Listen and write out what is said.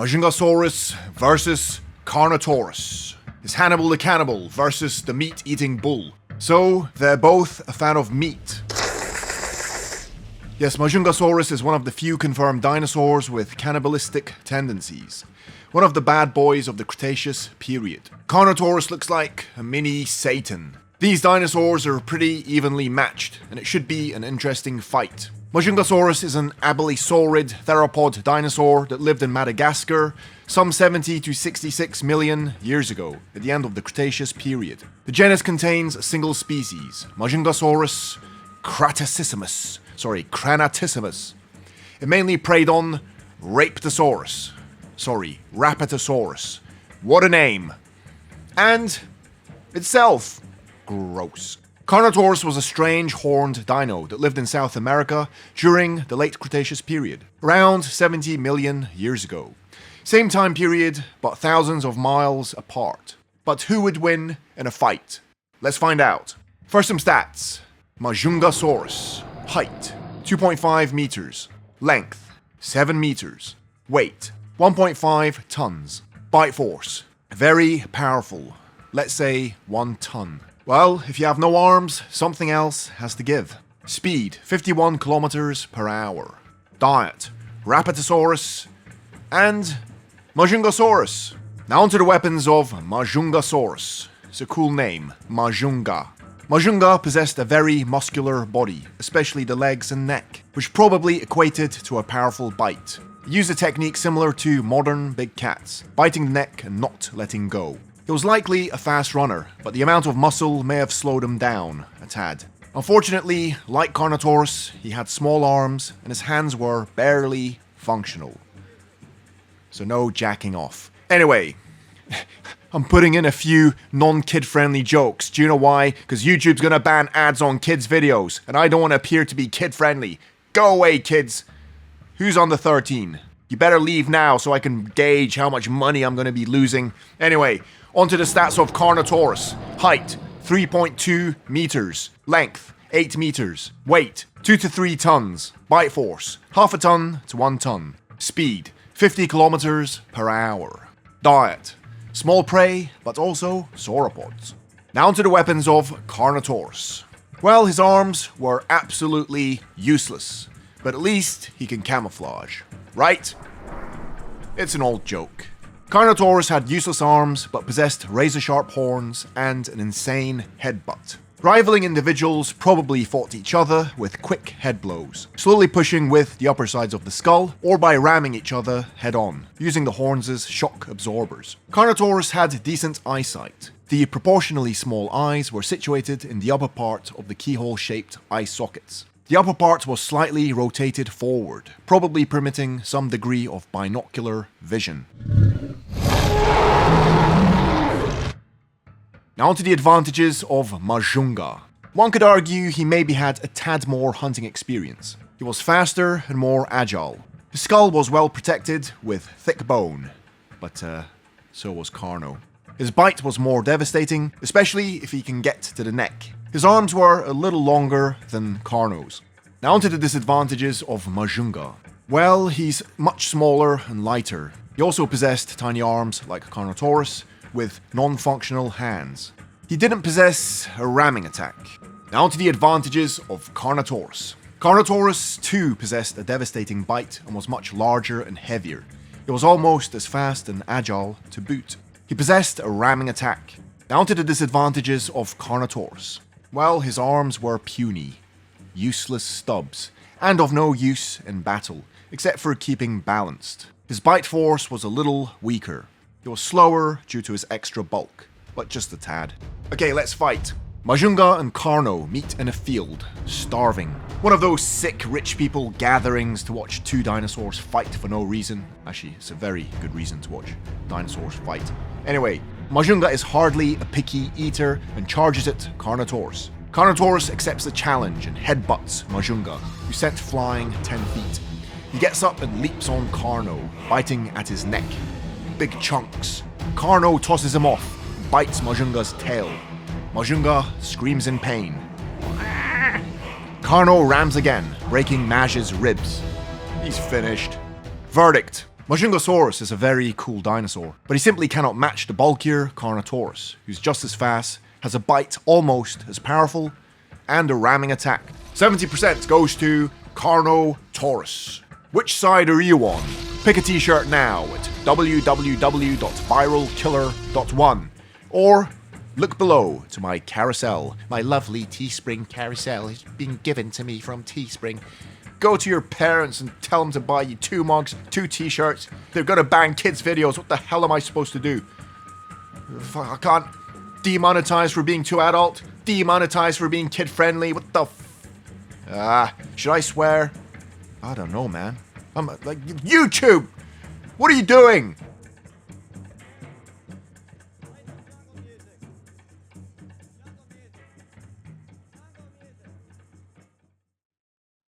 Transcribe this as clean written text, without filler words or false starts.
Majungasaurus versus Carnotaurus. Is Hannibal the cannibal versus the meat-eating bull? So, they're both a fan of meat. Yes, Majungasaurus is one of the few confirmed dinosaurs with cannibalistic tendencies. One of the bad boys of the Cretaceous period. Carnotaurus looks like a mini Satan. These dinosaurs are pretty evenly matched, and it should be an interesting fight. Majungasaurus is an abelisaurid theropod dinosaur that lived in Madagascar some 70 to 66 million years ago, at the end of the Cretaceous period. The genus contains a single species, Majungasaurus cratacissimus. It mainly preyed on Raptosaurus. What a name. And itself. Gross. Carnotaurus was a strange horned dino that lived in South America during the late Cretaceous period, around 70 million years ago. Same time period, but thousands of miles apart. But who would win in a fight? Let's find out. First, some stats. Majungasaurus. Height, 2.5 meters. Length, 7 meters. Weight, 1.5 tons. Bite force, very powerful. Let's say 1 ton. Well, if you have no arms, something else has to give. Speed, 51 kilometers per hour. Diet, Raptosaurus and Majungasaurus. Now onto the weapons of Majungasaurus. It's a cool name, Majunga. Majunga possessed a very muscular body, especially the legs and neck, which probably equated to a powerful bite. He used a technique similar to modern big cats, biting the neck and not letting go. He was likely a fast runner, but the amount of muscle may have slowed him down a tad. Unfortunately, like Carnotaurus, he had small arms and his hands were barely functional. So no jacking off. Anyway, I'm putting in a few non-kid-friendly jokes. Do you know why? Because YouTube's gonna ban ads on kids' videos, and I don't want to appear to be kid-friendly. Go away, kids! Who's on the 13? You better leave now so I can gauge how much money I'm gonna be losing. Anyway, onto the stats of Carnotaurus. Height, 3.2 meters. Length, 8 meters. Weight, 2 to 3 tons. Bite force, half a ton to 1 ton. Speed, 50 kilometers per hour. Diet, small prey, but also sauropods. Now onto the weapons of Carnotaurus. Well, his arms were absolutely useless, but at least he can camouflage, right? It's an old joke. Carnotaurus had useless arms, but possessed razor-sharp horns and an insane headbutt. Rivaling individuals probably fought each other with quick head blows, slowly pushing with the upper sides of the skull, or by ramming each other head-on, using the horns as shock absorbers. Carnotaurus had decent eyesight. The proportionally small eyes were situated in the upper part of the keyhole-shaped eye sockets. The upper part was slightly rotated forward, probably permitting some degree of binocular vision. Now onto the advantages of Majunga. One could argue he maybe had a tad more hunting experience. He was faster and more agile. His skull was well protected with thick bone, but so was Carno. His bite was more devastating, especially if he can get to the neck. His arms were a little longer than Carno's. Now onto the disadvantages of Majunga. Well, he's much smaller and lighter. He also possessed tiny arms like Carnotaurus, with non-functional hands. He didn't possess a ramming attack. Now onto the advantages of Carnotaurus. Carnotaurus too possessed a devastating bite and was much larger and heavier. He was almost as fast and agile to boot. He possessed a ramming attack. Now onto the disadvantages of Carnotaurus. Well, his arms were puny, useless stubs, and of no use in battle, except for keeping balanced. His bite force was a little weaker. He was slower due to his extra bulk, but just a tad. Okay, let's fight. Majunga and Carno meet in a field, starving. One of those sick rich people gatherings to watch two dinosaurs fight for no reason. Actually, it's a very good reason to watch dinosaurs fight. Anyway, Majunga is hardly a picky eater and charges at Carnotaurus. Carnotaurus accepts the challenge and headbutts Majunga, who sent flying 10 feet. He gets up and leaps on Carno, biting at his neck. Big chunks. Carno tosses him off, and bites Majunga's tail. Majunga screams in pain. Carno rams again, breaking Maj's ribs. He's finished. Verdict: Majungasaurus is a very cool dinosaur, but he simply cannot match the bulkier Carnotaurus, who's just as fast, has a bite almost as powerful, and a ramming attack. 70% goes to Carnotaurus. Which side are you on? Pick a t-shirt now at www.viralkiller.one or look below to my carousel. My lovely Teespring carousel has been given to me from Teespring. Go to your parents and tell them to buy you 2 mugs, 2 t-shirts. They're gonna ban kids' videos. What the hell am I supposed to do? I can't demonetize for being too adult. Demonetize for being kid-friendly. What the should I swear? I don't know, man. I'm like, YouTube! What are you doing?